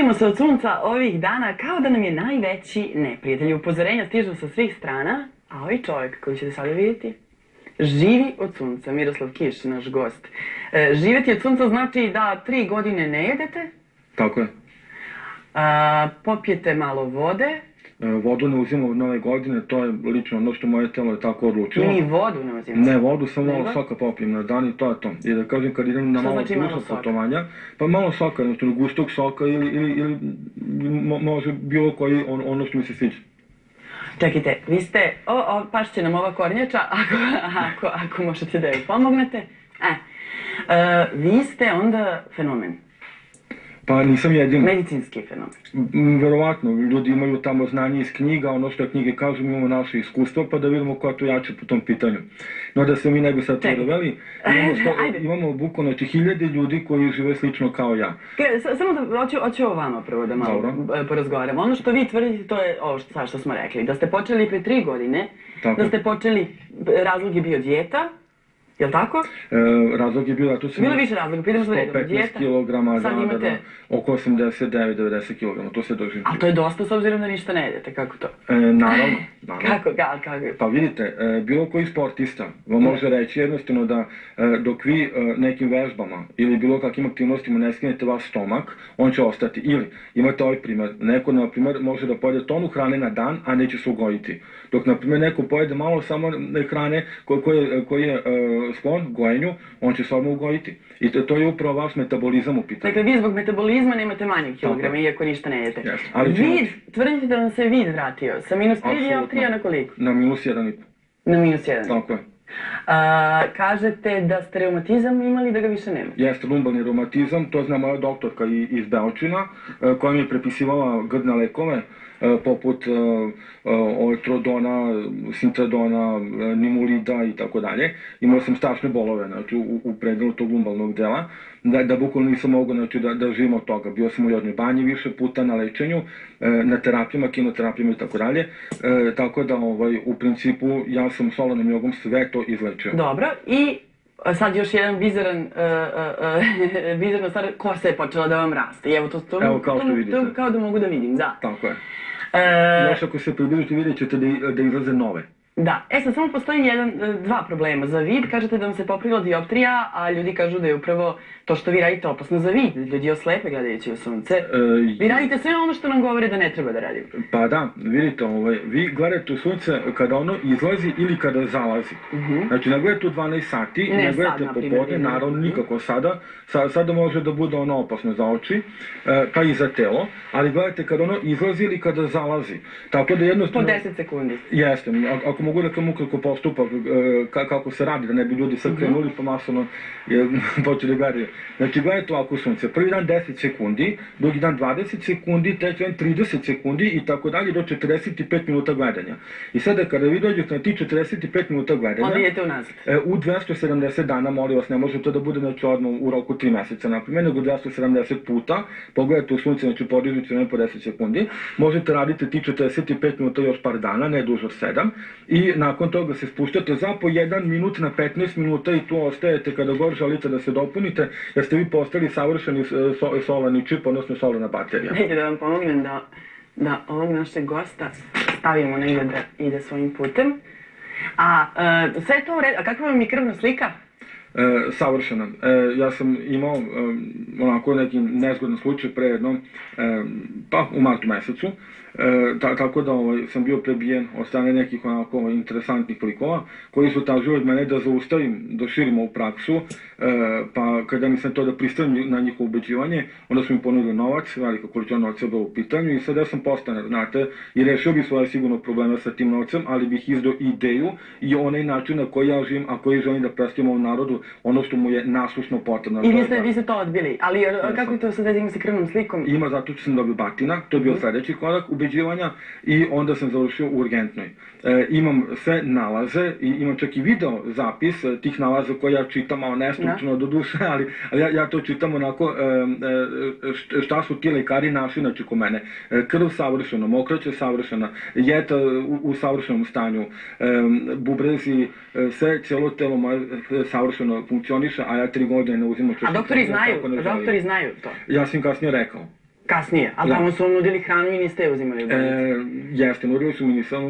Imamo se od sunca ovih dana kao da nam je najveći neprijatelj. Upozorenja stižu sa svih strana, a ovaj čovjek koji ćete sada vidjeti živi od sunca. Miroslav Kiš, naš gost. Živjeti od sunca znači da 3 godine ne jedete. Tako je. Popijete malo vode. Vodu ne uzimamo od nove godine, to je lično ono što moje telo je tako odlučilo. Ni vodu ne uzimamo? Ne, vodu samo malo soka popijem na dan i to je to. I da kažem kad idem na malo dužo putovanja, pa malo soka, znači gustog soka ili može bilo koji ono što mi se sviđa. Čekajte, vi ste, pašće nam ova kornjača, ako možete da joj pomognete. Vi ste onda fenomen. Pa nisam jedin. Medicinski fenomen. Verovatno, ljudi imaju tamo znanje iz knjiga, ono što knjige kažu, mi imamo naše iskustvo, pa da vidimo ko je to jače po tom pitanju. No da se mi ne bi sad to doveli, imamo bukvalno 1000 ljudi koji žive slično kao ja. Samo da hoću o vama prvo da malo porazgovaramo. Ono što vi tvrdite, to je ovo što smo rekli, da ste počeli pre 3 godine, da ste počeli, razlog je bio dijeta. Jel' tako? Razlog je bio da tu sam 115 kg, da, oko 89-90 kg, to se držim. Ali to je dosta s obzirom da ništa ne jedete, kako to? Naravno. Kako? Pa vidite, bilo koji sportista vam može reći jednostavno da dok vi nekim vežbama ili bilo kakvim aktivnostima ne skinete vaš stomak, on će ostati. Ili imate ovaj primjer, neko na primjer može da pojede tonu hrane na dan, a neće se ugojiti. Dok na primjer neko pojede malo samo hrane koji je sklon gojenju, on će se odmah ugojiti. I to je upravo vaš metabolizam u pitanju. Dakle, vi zbog metabolizma nemate manje kilograma, iako ništa ne jedete. Vid, tvrdite da vam se vid vratio. Sa -3 dioptrija na koliko? Na -1,5. Na -1,5. Tako je. Kažete da ste reumatizam imali, da ga više nema? Jeste, lumbalni reumatizam, to zna moja doktorka iz Beočina, koja mi je prepisivala grdne lekove, poput Trodona, Sintradona, Nimulida i tako dalje. Imao sam strašne bolove u predelu tog lumbalnog dela, da bukvalno nisam mogao da živim od toga. Bio sam u jednoj banji više puta na lečenju, na terapijama, kinoterapijama i tako dalje. Tako da u principu ja sam solarnom jogom sve to izlečio. Dobro, i sad još jedan bizarna stvar, kosa je počela da vam raste. Evo kao što vidite. To kao da mogu da vidim, da. Tako je. Još ako se približite vidjet ćete da izlaze nove. Da, sad samo postoji dva problema za vid. Kažete da vam se popravila dioptrija, a ljudi kažu da je upravo to što vi radite opasno za vid. Ljudi oslepe gledajući u sunce. Vi radite sve ono što nam govore da ne treba da radimo. Pa da, vidite, vi gledate u sunce kada ono izlazi ili kada zalazi. Znači ne gledate u 12 sati, ne gledate popodne, naravno nikako sada. Sada može da bude ono opasno za oči, pa i za telo, ali gledate kada ono izlazi ili kada zalazi. Tako da jednostavno... Po 10 sekundi. Jeste, ako mogu da kam ukratko postupak kako se radi, da ne bi ljudi sad krenuli pa masovno počeli gledati. Znači gledajte ovako sunce, prvi dan 10 sekundi, drugi dan 20 sekundi, treći dan 30 sekundi i tako dalje do 45 minuta gledanja. I sada kada vi dođete na ti 45 minuta gledanja, onda idete unazad. U 270 dana, molim vas, ne može to da bude znači odmah u roku 3 meseca, naprimjer, nego 270 puta, pogledajte u sunce, znači podižući po 10 sekundi, možete raditi ti 45 minuta još par dana, ne duže od 7, i nakon toga se spuštate za po 1 minut na 15 minuta i tu ostajete kada god želite da se dopunite, jer ste vi postali savršeni solarni čip, odnosno solarna baterija. Dajte da vam pomognem da ovog našeg gosta stavimo negdje da ide svojim putem. Sve je to u redu, a kakva vam je krvna slika? Savršena. Ja sam imao onako neki nezgodan slučaj pre jednom, pa u martu mesecu, tako da sam bio prebijen od strane nekih onako interesantnih likova koji su tražili od mene da zaustavim, da širim ovu praksu, pa kada nisam to da pristavim na njihovo ubeđivanje, onda su mi ponudili novac, velika količina novca je bilo u pitanju i sad ja sam postanar, znate, i rešio bih svoje sigurno probleme sa tim novcem, ali bih izdao ideju i onaj način na koji ja živim, a koji želim da predstavim ovom narodu, ono što mu je nasušno potrebno. I vi ste to odbili, ali kako je to sad ima sa krvnom slikom? Ima, zato što sam dobio batina, to je bio sljedeći korak ubeđivanja i onda sam završio u urgentnoj. Imam sve nalaze i imam čak i video zapis tih nalaza koje ja čitam, malo nestručno do duše, ali ja to čitam onako šta su ti lekari našli znači kod mene. Krv savršena, mokraća savršena, jeta u savršenom stanju, bubrezi, sve, cijelo telo moje savršeno funkcioniše, a ja 3 godine ne uzimam češće. A doktori znaju to? Ja sam im kasnije rekao. Kasnije, ali Da. tamo su vam nudili hranu i niste je uzimali u bolnici. Jeste, nudili su mi, nisam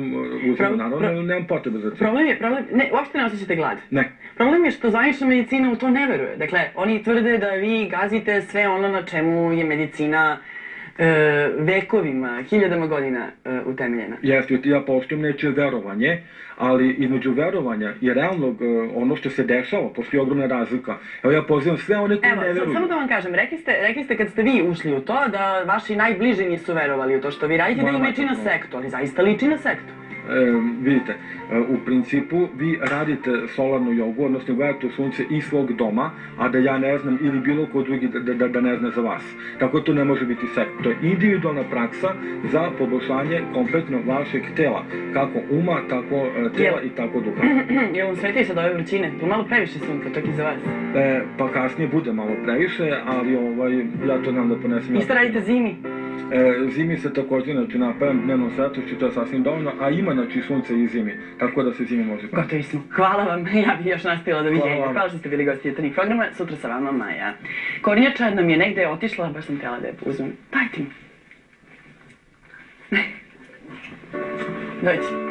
uzimao naravno, ali nemam potrebe za to. Problem je, ne, uopšte ne osjećate glad. Ne. Problem je što zvanična medicina u to ne veruje. Dakle, oni tvrde da vi gazite sve ono na čemu je medicina vekovima, hiljadama godina utemeljena. Jeste, ja poštujem nečije verovanje, ali između verovanja i realnog ono što se dešava, postoji ogromna razlika. Evo ja pozivam sve one koji ne Evo, veruju. samo da vam kažem, rekli ste kad ste vi ušli u to da vaši najbliži nisu verovali u to što vi radite, da liči na sektu, ali zaista liči na sektu. Vidite, u principu vi radite solarnu jogu, odnosno gledate u sunce iz svog doma, a da ja ne znam ili bilo ko drugi da ne zna za vas. Tako to ne može biti sekt. To je individualna praksa za poboljšanje kompletno vašeg tela, kako uma, tako tela i tako duha. Jel vam sveti sad ove vrućine? Tu malo previše sunca, čak i za vas. Pa kasnije bude malo previše, ali ja to znam da ponesem. I šta radite zimi? Zimi se također napravim dnevnom svetlošću, to je sasvim dovoljno, a ima sunce i zimi, tako da se zimi može praviti. Gotovi smo. Hvala vam, ja bih još nastavila doviđenja. Hvala što ste bili gosti jutarnjeg programa, sutra sa vama Maja. Kornjača nam je negde otišla, baš sam htjela da je uzmem. Dajte mi. Dođi.